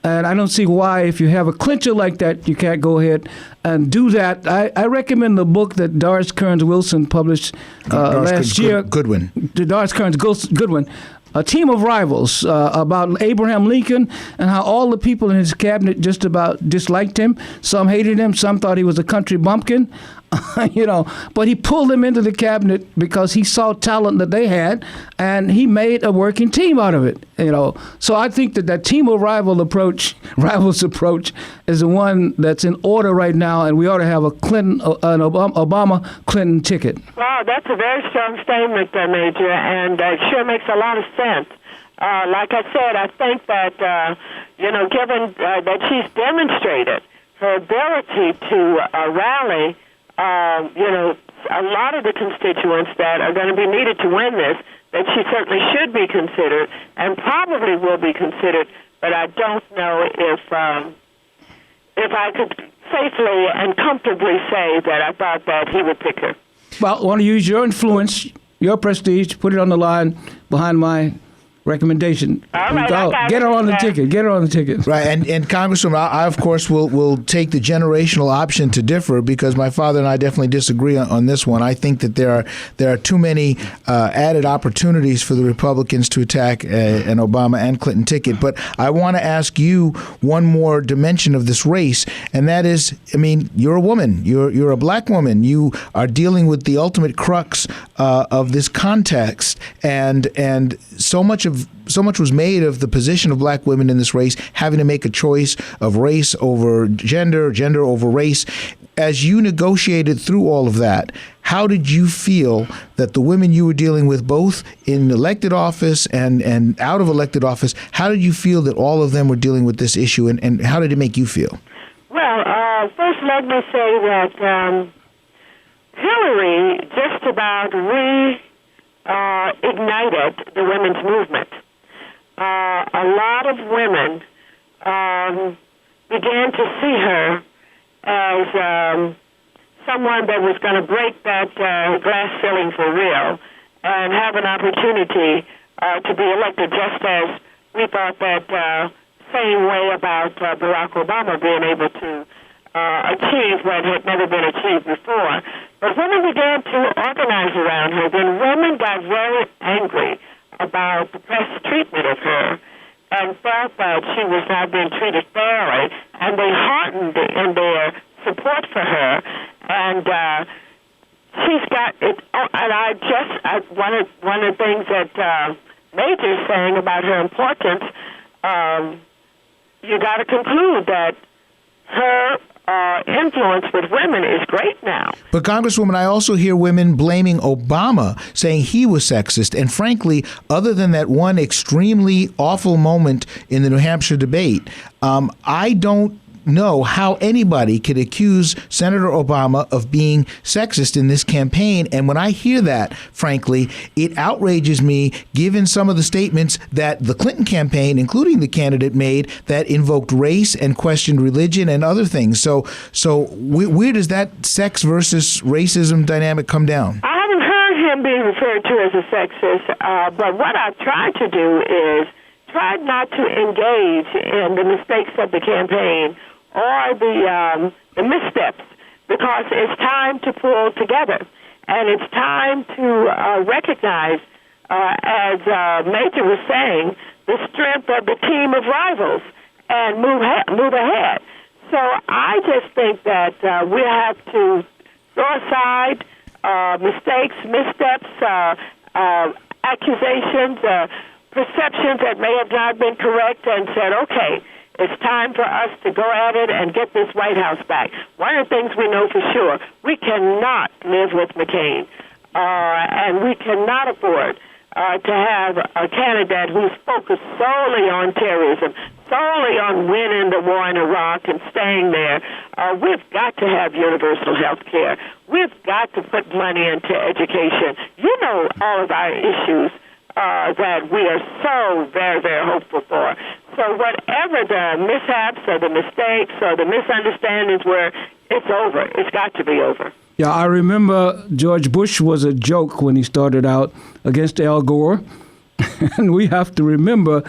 And I don't see why, if you have a clincher like that, you can't go ahead and do that. I recommend the book that Doris Kearns Wilson published last year. Goodwin. Doris Kearns Goodwin. A Team of Rivals, about Abraham Lincoln and how all the people in his cabinet just about disliked him. Some hated him. Some thought he was a country bumpkin. But he pulled them into the cabinet because he saw talent that they had, and he made a working team out of it. So I think that Team of Rivals approach is the one that's in order right now, and we ought to have an Obama-Clinton ticket. Wow, that's a very strong statement, Major, and it sure makes a lot of sense. Like I said, I think that given that she's demonstrated her ability to rally. A lot of the constituents that are going to be needed to win this, that she certainly should be considered and probably will be considered, but I don't know if I could safely and comfortably say that I thought that he would pick her. Well, I want to use your influence, your prestige, put it on the line behind my recommendation. All right, get her on the ticket. Get her on the ticket. Right, and Congresswoman, I of course will take the generational option to differ, because my father and I definitely disagree on this one. I think that there are too many added opportunities for the Republicans to attack an Obama and Clinton ticket. But I want to ask you one more dimension of this race, and that is, you're a woman, you're a black woman, you are dealing with the ultimate crux of this context, and so much was made of the position of black women in this race, having to make a choice of race over gender, gender over race. As you negotiated through all of that, how did you feel that the women you were dealing with, both in elected office and out of elected office, how did you feel that all of them were dealing with this issue, and how did it make you feel? Well, first let me say that Hillary just about ignited the women's movement. A lot of women began to see her as someone that was going to break that glass ceiling for real and have an opportunity to be elected, just as we thought that same way about Barack Obama being able to achieve what had never been achieved before. But women began to organize around her. Then women got very angry about the press treatment of her and felt that she was not being treated fairly, and they hardened in their support for her. And she's got it. And one of the things that Major is saying about her importance, you got to conclude that her influence with women is great now. But Congresswoman, I also hear women blaming Obama, saying he was sexist. And frankly, other than that one extremely awful moment in the New Hampshire debate, I don't know how anybody could accuse Senator Obama of being sexist in this campaign. And when I hear that, frankly, it outrages me, given some of the statements that the Clinton campaign, including the candidate, made that invoked race and questioned religion and other things. So where does that sex versus racism dynamic come down? I haven't heard him being referred to as a sexist, but what I've tried to do is try not to engage in the mistakes of the campaign or the missteps, because it's time to pull together. And it's time to recognize, as Major was saying, the strength of the team of rivals and move ahead. So I just think that we have to throw aside mistakes, missteps, accusations, perceptions that may have not been correct, and said, okay, it's time for us to go at it and get this White House back. One of the things we know for sure, we cannot live with McCain, and we cannot afford to have a candidate who's focused solely on terrorism, solely on winning the war in Iraq and staying there. We've got to have universal health care. We've got to put money into education. You know all of our issues that we are so very, very hopeful for. So whatever the mishaps or the mistakes or the misunderstandings were, it's over. It's got to be over. Yeah, I remember George Bush was a joke when he started out against Al Gore. And we have to remember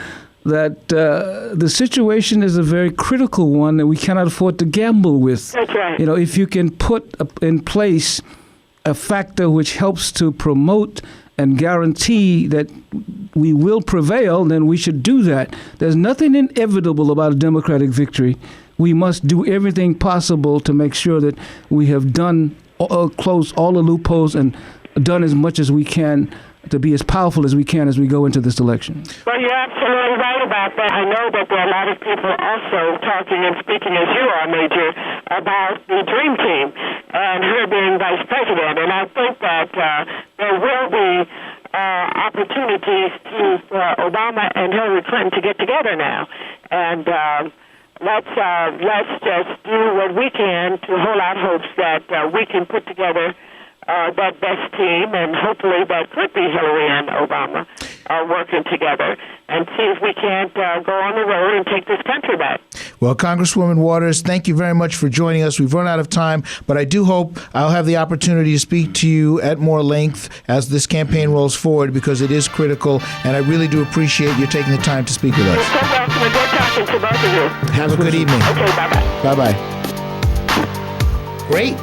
that the situation is a very critical one that we cannot afford to gamble with. That's right. If you can put in place a factor which helps to promote and guarantee that we will prevail, then we should do that. There's nothing inevitable about a Democratic victory. We must do everything possible to make sure that we have closed all the loopholes and done as much as we can to be as powerful as we can as we go into this election. Well, you're absolutely right about that. I know that there are a lot of people also talking and speaking, as you are, Major, about the Dream Team and her being vice president. And I think that there will be opportunities for Obama and Hillary Clinton to get together now. And let's just do what we can to hold out hopes that we can put together that best team, and hopefully that could be Hillary and Obama working together, and see if we can't go on the road and take this country back. Well, Congresswoman Waters, thank you very much for joining us. We've run out of time, but I do hope I'll have the opportunity to speak to you at more length as this campaign rolls forward, because it is critical, and I really do appreciate you taking the time to speak with us. You're so welcome, and good talking to both of you. Have a good evening. Okay, bye-bye. Bye-bye. Great.